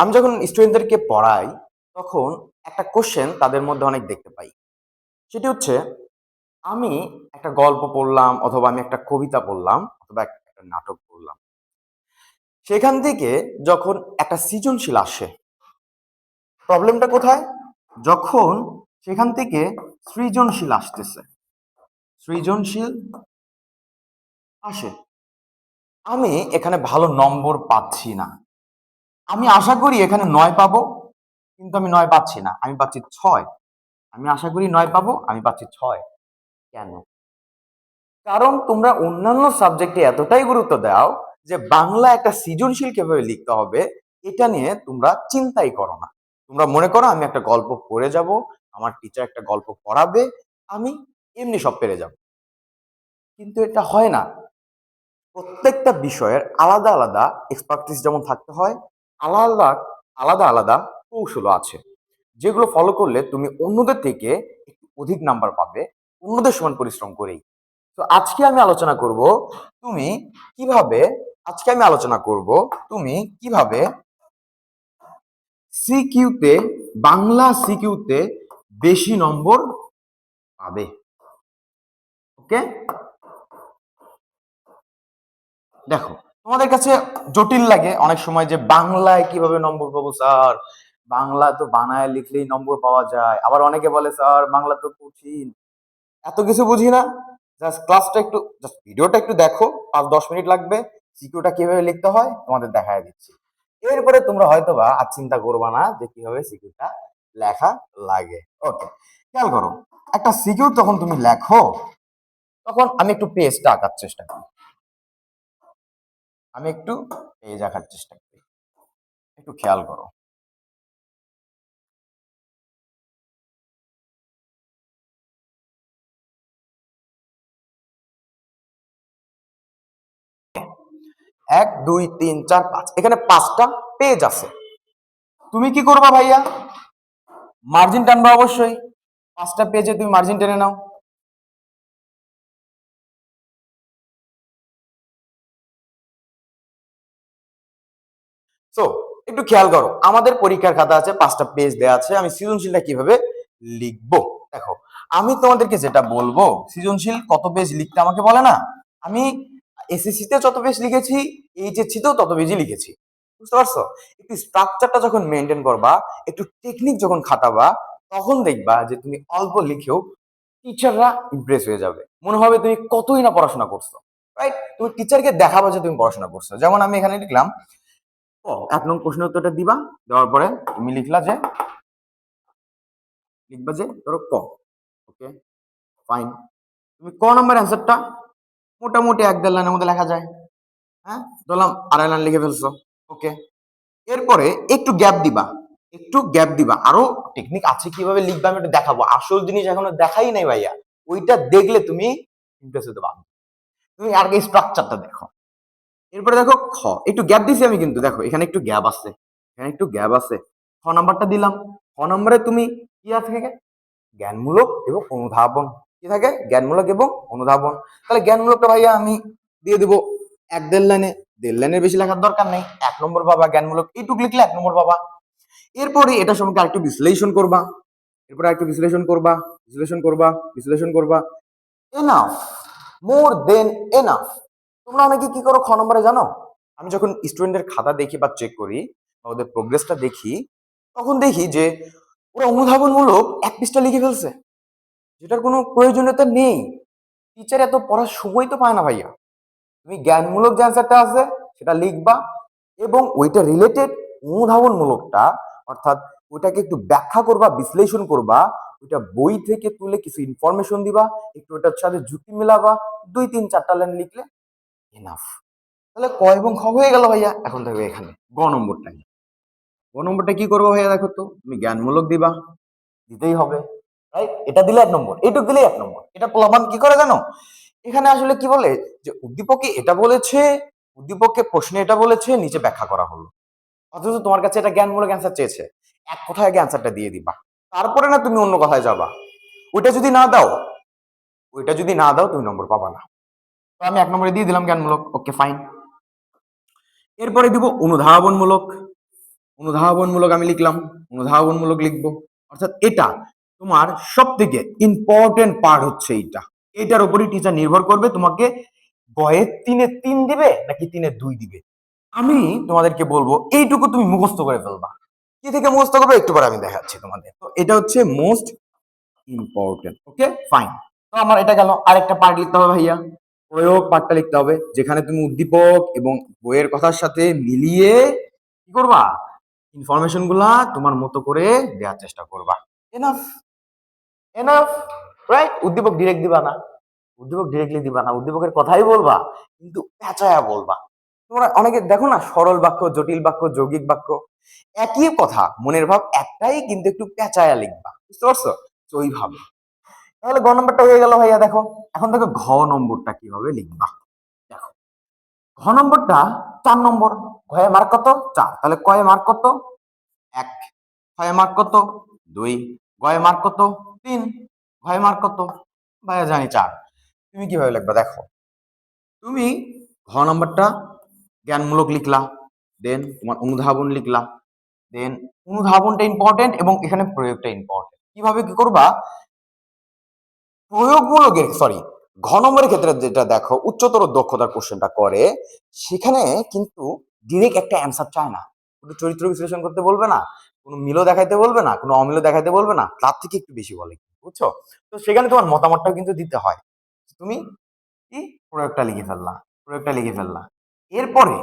আমি যখন স্টুডেন্টদেরকে পড়াই তখন একটা কোশ্চেন তাদের মধ্যে অনেক দেখতে পাই। সেটি হচ্ছে আমি একটা গল্প পড়লাম অথবা আমি একটা কবিতা পড়লাম অথবা একটা নাটক পড়লাম। সেখান থেকে যখন একটা সৃজনশীল আসে, প্রবলেমটা কোথায়? যখন সেখান থেকে সৃজনশীল আসতেছে, সৃজনশীল আসে, আমি এখানে ভালো নম্বর পাচ্ছি না। আমি আশা করি এখানে ৯ পাবো, কিন্তু আমি ৯ পাচ্ছি না, আমি পাচ্ছি ৬। আমি আশা করি ৯ পাবো, আমি পাচ্ছি ৬। কেন? কারণ তোমরা অন্যান্য সাবজেক্টে এতটাই গুরুত্ব দাও যে বাংলা একটা সৃজনশীল কিভাবে লিখতে হবে এটা নিয়ে তোমরা চিন্তাই করো না। তোমরা মনে করো আমি একটা গল্প পড়ে যাব, আমার টিচার একটা গল্প পড়াবে, আমি এমনি সব পেরে যাব। কিন্তু এটা হয় না। প্রত্যেকটা বিষয়ের আলাদা আলাদা এক্সপার্টিস যেমন থাকতে হয়, আলাদা আলাদা আলাদা কৌশলও আছে, যেগুলো ফলো করলে তুমি অন্যদের থেকে একটু অধিক নাম্বার পাবে, অন্যদের সমান পরিশ্রম করেই। তো আজকে আমি আলোচনা করব তুমি কিভাবে আজকে আমি আলোচনা করব তুমি কিভাবে সিকিউতে, বাংলা সিকিউতে বেশি নম্বর পাবে। ওকে, দেখো, তোমাদের কাছে জটিল লাগে অনেক সময় যে বাংলায় কিভাবে নম্বর পাবো স্যার, বাংলা তো বানায় লিখলেই নম্বর পাওয়া যায়, আবার অনেকে বলে স্যার বাংলা তো কঠিন, এত কিছু বুঝি না। জাস্ট ক্লাসটা একটু, জাস্ট ভিডিওটা একটু দেখো, ৫-১০ মিনিট লাগবে। সিকিউটা কিভাবে লিখতে হয় তোমাদের দেখায় দিচ্ছি। এরপরে তোমরা হয়তোবা আর চিন্তা করবা না যে কিভাবে সিকিউটা লেখা লাগে। ওকে, খেয়াল করো, একটা সিকিউ তখন তুমি লেখো, তখন আমি একটু পেজটা আঁকার চেষ্টা করি, আমি একটু পেজ আঁকার চেষ্টা করি, একটু খেয়াল করো। ১, ২, ৩, ৪, ৫, এখানে ৫টা পেজ আছে। তুমি কি করবা ভাইয়া? মার্জিন টানবা অবশ্যই। ৫টা পেজে তুমি মার্জিন টেনে নাও। সো একটু খেয়াল করো, আমাদের পরীক্ষার খাতা আছে, ৫টা পেজ দেওয়া আছে, আমি সৃজনশীলটা কিভাবে লিখবো দেখো। আমি তোমাদেরকে যেটা বলবো, সৃজনশীল কত পেজ লিখতে আমাকে বলে না, আমি এসএসসি তে যত পেজ লিখেছি, এইচএসসি তেও তত পেজই লিখেছি। বুঝতে পারছো? একটু স্ট্রাকচারটা যখন মেনটেন করবা, একটু টেকনিক যখন খাটাবা, তখন দেখবা যে তুমি অল্প লিখেও টিচাররা ইমপ্রেস হয়ে যাবে, মনে হবে তুমি কতই না পড়াশোনা করছো। রাইট? তুমি টিচারকে দেখাবা যে তুমি পড়াশোনা করছো। যেমন আমি এখানে লিখলাম ক, ১ নং প্রশ্নের উত্তরটা দিবা, দেওয়ার পরে তুমি লিখবা যে ধরো ক। ওকে, ফাইন। তুমি ক নম্বর অ্যান্সারটা মোটামুটি ১-১.৫ লাইনের মধ্যে লেখা যায়। হ্যাঁ, ধরলাম ২.৫ লাইন লিখে ফেলছো। ওকে, এরপরে একটু গ্যাপ দিবা, একটু গ্যাপ দিবা। আরো টেকনিক আছে কিভাবে লিখবা আমি একটু দেখাবো, আসল জিনিস এখনো দেখাই নাই ভাইয়া। ওইটা দেখলে তুমি ইমপ্রেস হতে পারবে। তুমি আগে স্ট্রাকচারটা দেখো। এরপরে দেখো খ, একটু গ্যাপ দিছি আমি, কিন্তু দেখো এখানে একটু গ্যাপ আছে, এখানে একটু গ্যাপ আছে। খ নাম্বারটা দিলাম, খ নম্বরে তুমি কি আছে, জ্ঞানমূলক এবং অনুধাবন। কি থাকে? জ্ঞানমূলক এবং অনুধাবন। তাহলে জ্ঞানমূলকটা ভাইয়া আমি দিয়ে দেবো ১-১.৫ লাইনে, ১.৫ লাইনের বেশি লেখার দরকার নেই, ১ নম্বর পাবা। জ্ঞানমূলক এইটুকু লিখলে ১ নম্বর পাবা। এরপরে এটা সম্পর্কে আরেকটু বিশ্লেষণ করবা, এরপরে আরেকটু বিশ্লেষণ করবা, বিশ্লেষণ করবা, বিশ্লেষণ করবা। এনাফ, মোর দেন এনাফ। তোমরা অনেকে কি করো খ নম্বরে জানো? আমি যখন স্টুডেন্টের খাতা দেখি বা চেক করি বা ওদের প্রোগ্রেসটা দেখি, তখন দেখি যে ওরা অনুধাবনমূলক ১ পৃষ্ঠা লিখে ফেলছে, যেটার কোনো প্রয়োজনীয়তা নেই। টিচার এত পড়ার সময় তো পায় না ভাইয়া। তুমি জ্ঞানমূলক যে অ্যান্সারটা আছে সেটা লিখবা, এবং ওইটা রিলেটেড অনুধাবনমূলকটা, অর্থাৎ ওইটাকে একটু ব্যাখ্যা করবা, বিশ্লেষণ করবা, ওইটা বই থেকে তুলে কিছু ইনফরমেশন দিবা, একটু ওইটার সাথে যুক্তি মিলাবা, ২-৩-৪টা লাইন লিখলে এনাফ। তাহলে ক এবং খ হয়ে গেল ভাইয়া। এখন দেখবে এখানে গ নম্বরটা কি? গ নম্বরটা কি করবো ভাইয়া? দেখো তো, তুমি জ্ঞানমূলক দিবা, দিতেই হবে, রাইট? এটা দিলে ১ নম্বর, এইটুক দিলে ১ নম্বর। এটা প্রমাণ কি করে জানো? এখানে আসলে কি বলে যে উদ্দীপকে এটা বলেছে, উদ্দীপকে প্রশ্নে এটা বলেছে, নিচে ব্যাখ্যা করা হলো। অথচ তোমার কাছে এটা জ্ঞানমূলক অ্যান্সার চেয়েছে, এক কথায় আগে অ্যান্সারটা দিয়ে দিবা, তারপরে না তুমি অন্য কথায় যাবা। ওইটা যদি না দাও, ওইটা যদি না দাও তুমি নম্বর পাবা না। তো আমি ১ নম্বরে দিয়ে দিলাম জ্ঞানমূলক। ওকে, ফাইন। এরপরে দিব অনুধাবনমূলক। অনুধাবনমূলক আমি লিখলাম, অনুধাবনমূলক লিখবো। অর্থাৎ এটা তোমার সব থেকে ইম্পর্টেন্ট পার্ট হচ্ছে এইটা। এটার উপরই টিচার নির্ভর করবে তোমাকে গয়ে 3-এ 3 দিবে নাকি 3-এ 2 দিবে। আমি তোমাদেরকে বলবো এইটুকু তুমি মুখস্থ করে ফেলবা। কি থেকে মুখস্থ করবে একটু পরে আমি দেখাচ্ছি তোমাদের। তো এটা হচ্ছে মোস্ট ইম্পর্টেন্ট। Okay fine. তো আমার এটা গেল। আরেকটা পার্ট লিখতে হবে ভাইয়া, প্রয়োগ পার্টটা লিখতে হবে, যেখানে তুমি উদ্দীপক এবং বইয়ের কথার সাথে মিলিয়ে কি করবা, ইনফরমেশন গুলা তোমার মতো করে দেওয়ার চেষ্টা করবা। Enough, enough, right? উদ্দীপক ডিরেক্ট দিবা না, উদ্দীপক ডিরেক্টলি দিবা না, উদ্দীপকের কথাই বলবা কিন্তু পেঁচায়া বলবা। তোমরা অনেকে দেখো না, সরল বাক্য, জটিল বাক্য, যৌগিক বাক্য, একই কথা, মনের ভাব একটাই, কিন্তু একটু পেঁচায়া লিখবা। বুঝতে পারছো? তো ওইভাবে। তাহলে গ নম্বরটা হয়ে গেল ভাইয়া। দেখো এখন দেখো ঘ নম্বরটা কিভাবে লিখবা। দেখো ঘ নম্বরটা 4 নম্বর। ঘয়ে মার্ক কত? 4। তাহলে কয়ে মার্ক কত? 1। ক্ষয়ে মার্ক কত? 2। গয়ে মার্ক কত? 3। ঘয়ে মার্ক কত? ভাইয়া জানি 4। তুমি কিভাবে লিখবা দেখো। তুমি ঘ নম্বরটা জ্ঞানমূলক লিখলা, দেন তোমার অনুধাবন লিখলা, দেন অনুধাবনটা ইম্পর্টেন্ট এবং এখানে প্রয়োগটা ইম্পর্টেন্ট। কিভাবে কি করবা, প্রয়োগমূলকের সরি ঘ নম্বরের ক্ষেত্রে যেটা দেখো, উচ্চতর দক্ষতার কোশ্চেনটা করে, সেখানে কিন্তু ডিরেক্ট একটা অ্যান্সার চায় না, কোনো চরিত্র বিশ্লেষণ করতে বলবে না, কোনো মিলও দেখাইতে বলবে না, কোনো অমিলও দেখাইতে বলবে না, তার থেকে একটু বেশি বলে, বুঝছো? তো সেখানে তোমার মতামতটাও কিন্তু দিতে হয়। তুমি কি প্রয়োগটা লিখে ফেললা, প্রয়োগটা লিখে ফেললা। এরপরে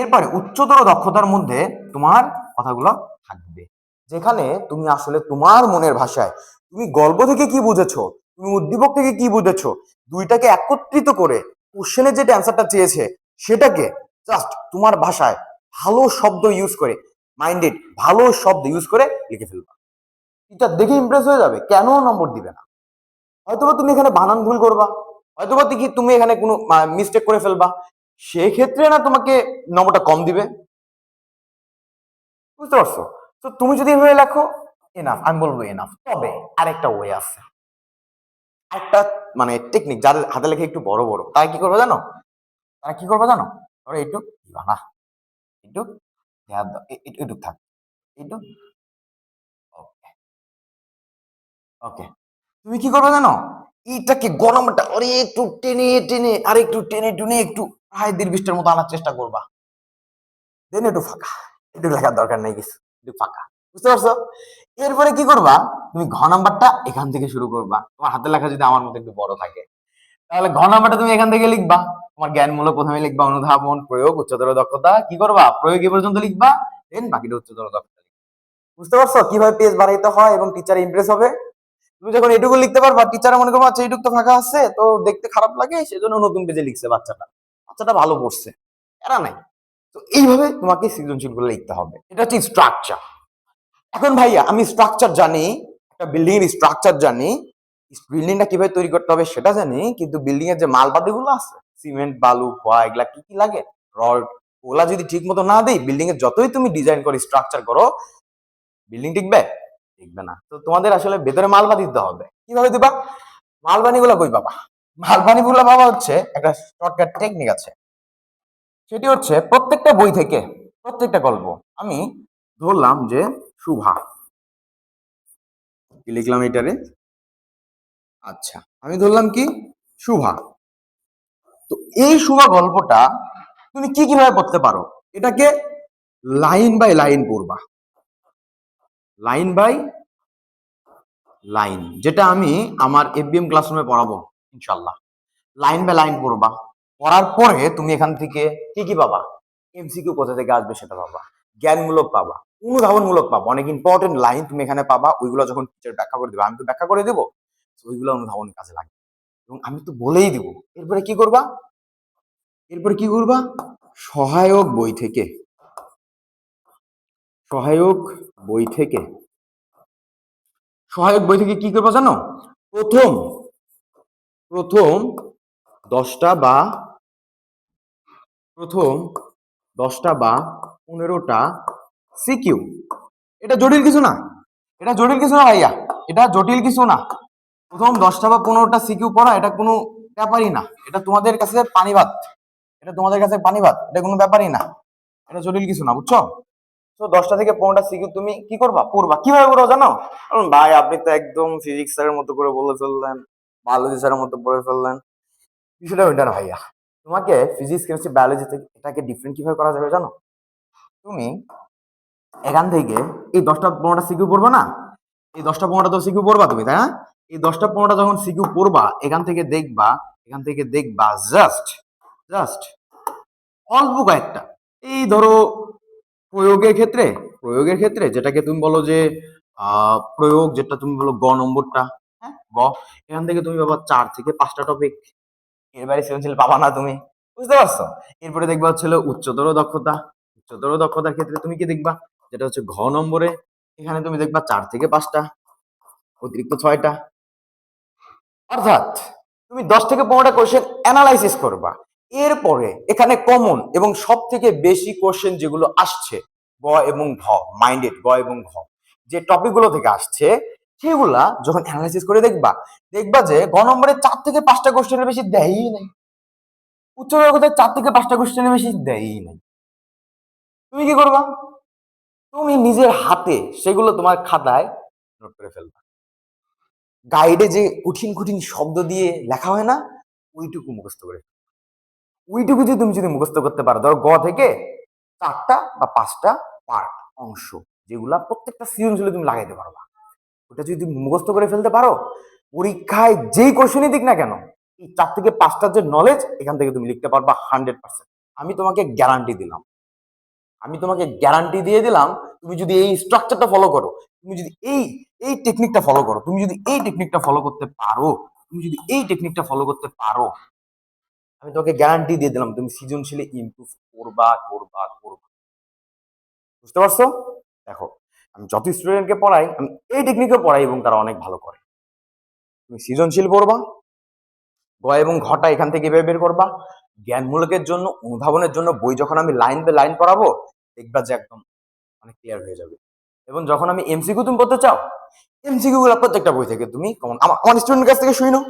এরপরে উচ্চতর দক্ষতার মধ্যে তোমার কথাগুলো থাকবে, যেখানে তুমি আসলে তোমার মনের ভাষায় তুমি গল্প থেকে কি বুঝেছো, তুমি উদ্দীপক থেকে কি বুঝেছো, দুইটাকে একত্রিত করে কোশ্চেনের যেটা অ্যান্সারটা চেয়েছে সেটাকে জাস্ট তোমার ভাষায় ভালো শব্দ ইউজ করে, মাইন্ডেড ভালো শব্দ ইউজ করে লিখে ফেলবা। এটা দেখে ইমপ্রেস হয়ে যাবে, কেন নম্বর দিবে না? হয়তোবা তুমি এখানে বানান ভুল করবা, হয়তোবা তুমি এখানে কোনো মিস্টেক করে ফেলবা, সেক্ষেত্রে না তোমাকে নম্বরটা কম দিবে। বুঝতে পারছো? তো তুমি যদি এভাবে লেখো এনাফ, আমি বলবো এনাফ। তবে আরেকটা ওয়ে আছে, একটা মানে টেকনিক, যাদের হাতে লেখা একটু বড় বড়, তারা কি করবে জানো, তারা কি করবে জানো, ধরো এইটু দিবা না, একটু একটু থাক, একটু ওকে, ওকে। তুমি কি করবে জানো, এইটাকে গরমটা আরে একটু টেনে টেনে আর একটু টেনে টুনে একটু প্রায় 1.5 মতো আনার চেষ্টা করবা, দেন একটু ফাঁকা, একটু লেখার দরকার নেই কিছু, একটু ফাঁকা। বুঝতে পারছো? এরপরে কি করবা, তুমি ঘ নাম্বারটা এখান থেকে শুরু করবা। তোমার হাতের লেখা যদি আমার মতো একটু বড় থাকে, তাহলে ঘ নাম্বারটা তুমি এখান থেকে লিখবা। তোমার জ্ঞানমূলক প্রথমে লিখবা, অনুধাবন, প্রয়োগ, উচ্চতর দক্ষতা কি করবা, প্রয়োগ এ পর্যন্ত লিখবা, দেন বাকিটা উচ্চতর দক্ষতা লিখবা। বুঝতে পারছো কিভাবে পেজ বাড়াইতে হয় এবং টিচার ইমপ্রেস হবে? তুমি যখন এটুকু লিখতে পারবা, টিচার মনে করবো আচ্ছা এইটুকু তো ফাঁকা আছে, তো দেখতে খারাপ লাগে, সেজন্য নতুন পেজে লিখছে বাচ্চাটা, বাচ্চাটা ভালো পড়ছে, এরা নাই। তো এইভাবে তোমাকে সৃজনশীল গুলো লিখতে হবে। এটা হচ্ছে স্ট্রাকচার। এখন ভাইয়া আমি স্ট্রাকচার জানি, একটা বিল্ডিং এর স্ট্রাকচার জানি, বিল্ডিংটা কিভাবে তৈরি করতে হবে সেটা জানি, কিন্তু বিল্ডিং এর যে মালপাতি গুলো আছে, সিমেন্ট, বালু, খোয়া, এগুলা কি কি লাগে, রড, ওগুলা যদি ঠিক মতো না দেই, বিল্ডিং এর যতই তুমি ডিজাইন করো, স্ট্রাকচার করো, বিল্ডিং টিকবে? টিকবে না। তো তোমাদের আসলে ভেতরে মালপাতি দিতে হবে। কিভাবে দিবা? মালবানি গুলা কই পাবা? মালবানি গুলা পাবা হচ্ছে একটা শর্টকাট টেকনিক আছে, সেটি হচ্ছে প্রত্যেকটা বই থেকে, প্রত্যেকটা গল্প, আমি ধরলাম যে শুভা, কি লিখলাম এটারে, আচ্ছা আমি ধরলাম কি শুভা। তো এই শুভা গল্পটা তুমি কি কিভাবে পড়তে পারো, এটাকে লাইন বাই লাইন পড়বা, লাইন বাই লাইন, যেটা আমি আমার এফবিএম ক্লাসরুমে পড়াবো ইনশাল্লাহ। লাইন বাই লাইন পড়বা, পড়ার পরে তুমি এখান থেকে কি কি পাবা, এমসিকিউ কোথা থেকে আসবে সেটা পাবা, জ্ঞানমূলক পাবা, অনুধাবনমূলক পাবা, অনেক ইম্পর্টেন্ট লাইন তুমি এখানে পাবা, ওইগুলো যখন টিচার ব্যাখ্যা করে দেবে, আমি তো ব্যাখ্যা করে দেবো, ওইগুলো অনুধাবনের কাজে লাগবে এবং আমি তো বলেই দিব। এরপরে কি করবা, এরপরে কি করবা, সহায়ক বই থেকে, সহায়ক বই থেকে, সহায়ক বই থেকে কি করবা জানো, প্রথম প্রথম 10টা বা প্রথম 10টা বা 15টা সিকিউ, এটা জটিল কিছু না, এটা জটিল কিছু না ভাইয়া, এটা জটিল কিছু না। প্রথম 10টা বা 15টা সিকিউ পড়া এটা কোনো ব্যাপারই না, এটা তোমাদের কাছে পানি ভাত, এটা তোমাদের কাছে পানি ভাত, এটা কোনো ব্যাপারই না, এটা জটিল কিছু না, বুঝছো? তো 10টা থেকে 15টা সিকিউ তুমি কি করবা, পড়বা। কিভাবে পড়বা জানো? ভাই আপনি তো একদম ফিজিক্স স্যারের মতো করে বলে ফেললেন, বায়োলজি স্যারের মতো পড়ে ফেললেন। বিষয়টা ওইটা না ভাইয়া। তোমাকে ফিজিক্স কেমিস্ট্রি বায়োলজি থেকে এটাকে ডিফারেন্ট কিভাবে করা যাবে জানো? তুমি এখান থেকে এই 10টা 15টা সিকিউ পড়বা না, এই 10টা 15টা তো সিকিউ পড়বা তুমি, তাই না? এই 10টা 15টা যখন সিকিউ পড়বা, এখান থেকে দেখবা জাস্ট জাস্ট অল্প কয়েকটা, এই ধরো প্রয়োগের ক্ষেত্রে যেটাকে তুমি বলো যে প্রয়োগ, যেটা তুমি বলো গ নম্বরটা, হ্যাঁ গ, এখান থেকে তুমি পাবা 4 থেকে 5টা টপিক। এর বাইরে সৃজনশীল পাবা না তুমি, বুঝতে পারছো? এরপরে দেখবা হচ্ছে উচ্চতর দক্ষতার ক্ষেত্রে তুমি কি দেখবা, যেটা হচ্ছে ঘ নম্বরে, এখানে তুমি দেখবা 4 থেকে 5টা, অতিরিক্ত 6টা। অর্থাৎ তুমি 10 থেকে 15টা কোশ্চেন অ্যানালাইসিস করবা। এরপরে এখানে কমন এবং সব থেকে বেশি কোশ্চেন যেগুলো আসছে গ এবং ঘ, মাইন্ডেড গ এবং ঘ, যে টপিক গুলো থেকে আসছে সেগুলা যখন অ্যানালাইসিস করে দেখবা যে গ নম্বরে 4 থেকে 5টা কোশ্চেনের বেশি দেয়ই নাই, উচ্চ জগতের 4 থেকে 5টা কোশ্চেনের বেশি দেয়ই নাই। তুমি কি করবা? তুমি নিজের হাতে সেগুলো তোমার খাতায় নোট করে ফেলবা। গাইডে যে কঠিন কঠিন শব্দ দিয়ে লেখা হয় না, ওইটুকু মুখস্থ করে, ওইটুকু যদি তুমি মুখস্থ করতে পারো, ধরো গ থেকে 4টা বা 5টা পার্ট, অংশ, যেগুলা প্রত্যেকটা সৃজনশীলে তুমি লাগাইতে পারবা, ওটা যদি তুমি মুখস্থ করে ফেলতে পারো, পরীক্ষায় যেই কোশ্চেনই দিক না কেন, এই 4 থেকে 5টার যে নলেজ, এখান থেকে তুমি লিখতে পারবা 100%। আমি তোমাকে গ্যারান্টি দিলাম, আমি তোমাকে গ্যারান্টি দিয়ে দিলাম, তুমি যদি এই স্ট্রাকচারটা ফলো করো, তুমি যদি এই টেকনিকটা ফলো করো, তুমি যদি এই টেকনিকটা ফলো করতে পারো, তুমি যদি এই টেকনিকটা ফলো করতে পারো, আমি তোমাকে গ্যারান্টি দিয়ে দিলাম তুমি সৃজনশীলে ইমপ্রুভ করবা। বুঝতে পারছো? দেখো, আমি যত স্টুডেন্টকে পড়াই, আমি এই টেকনিকে পড়াই এবং তারা অনেক ভালো করে। তুমি সৃজনশীল পড়বা, গ এবং ঘটা এখান থেকে এভাবে বের করবা। জ্ঞানমূলকের জন্য, অনুধাবনের জন্য বই যখন আমি লাইন বাই লাইন পড়াবো, দেখবা যে একদম অনেক ক্লিয়ার হয়ে যাবে। এবং যখন আমি এমসিকিউ তুমি করতে চাও, এমসিকিউ গুলো প্রত্যেকটা বই থেকে তুমি কমন, আমার স্টুডেন্টের কাছ থেকে শুনো।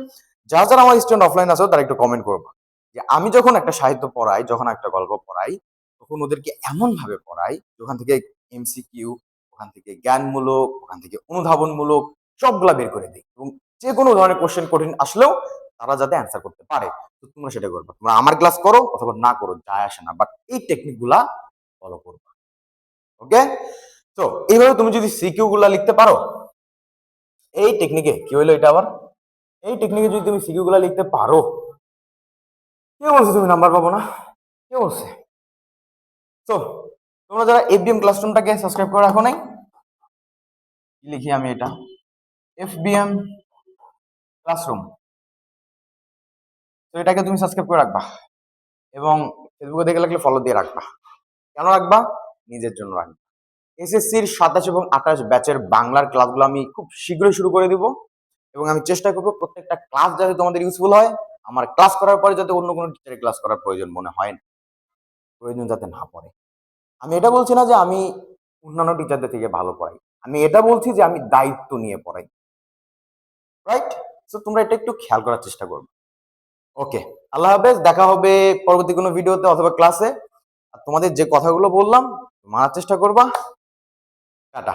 যারা আমার স্টুডেন্ট অফলাইন আছে তারা একটু কমেন্ট করবা যে আমি যখন একটা সাহিত্য পড়াই, যখন একটা গল্প পড়াই, তখন ওদেরকে এমন ভাবে পড়াই ওখান থেকে এমসিকিউ, ওখান থেকে জ্ঞানমূলক, ওখান থেকে অনুধাবনমূলক সবগুলা বের করে দিই, এবং যে কোনো ধরনের কোশ্চেন কঠিন আসলেও তারা যাতে অ্যান্সার করতে পারে। তো তোমরা সেটা করবা, তোমরা আমার ক্লাস করো অথবা না করো যায় আসে না, বাট এই টেকনিক গুলা ফলো করবা। ওকে, তো এইভাবে তুমি যদি সিকিউ গুলা লিখতে পারো, এই টেকনিকে কি হইলো এটা আবার, এই টেকনিকে যদি তুমি সিকিউ গুলা লিখতে পারো, কে বলছে তুমি নাম্বার পাবো না? কে বলছে? তো তোমরা যারা এফবিএম ক্লাসরুমটাকে সাবস্ক্রাইব করে রাখো নাই, কি লিখি আমি এটা, এফবিএম ক্লাসরুম, তো এটাকে তুমি সাবস্ক্রাইব করে রাখবা এবং ফেসবুকে দেখে লাগলে ফলো দিয়ে রাখবা। কেন রাখবা? নিজের জন্য রাখবা। এসএসসির 27 এবং 28 ব্যাচের বাংলার ক্লাসগুলো আমি খুব শীঘ্রই শুরু করে দিব, এবং আমি চেষ্টা করবো প্রত্যেকটা ক্লাস যাতে তোমাদের ইউজফুল হয়, আমার ক্লাস করার পরে যাতে অন্য কোনো টিচারের ক্লাস করার প্রয়োজন মনে হয় না, প্রয়োজন যাতে না পড়ে। আমি এটা বলছি না যে আমি অন্যান্য টিচারদের থেকে ভালো পড়াই, আমি এটা বলছি যে আমি দায়িত্ব নিয়ে পড়াই, রাইট? সো তোমরা এটা একটু খেয়াল করার চেষ্টা করবে। ওকে, আল্লাহ হাফেজ, দেখা হবে পরবর্তী কোনো ভিডিওতে অথবা ক্লাসে। আর তোমাদের যে কথাগুলো বললাম মানার চেষ্টা করবা। টাটা।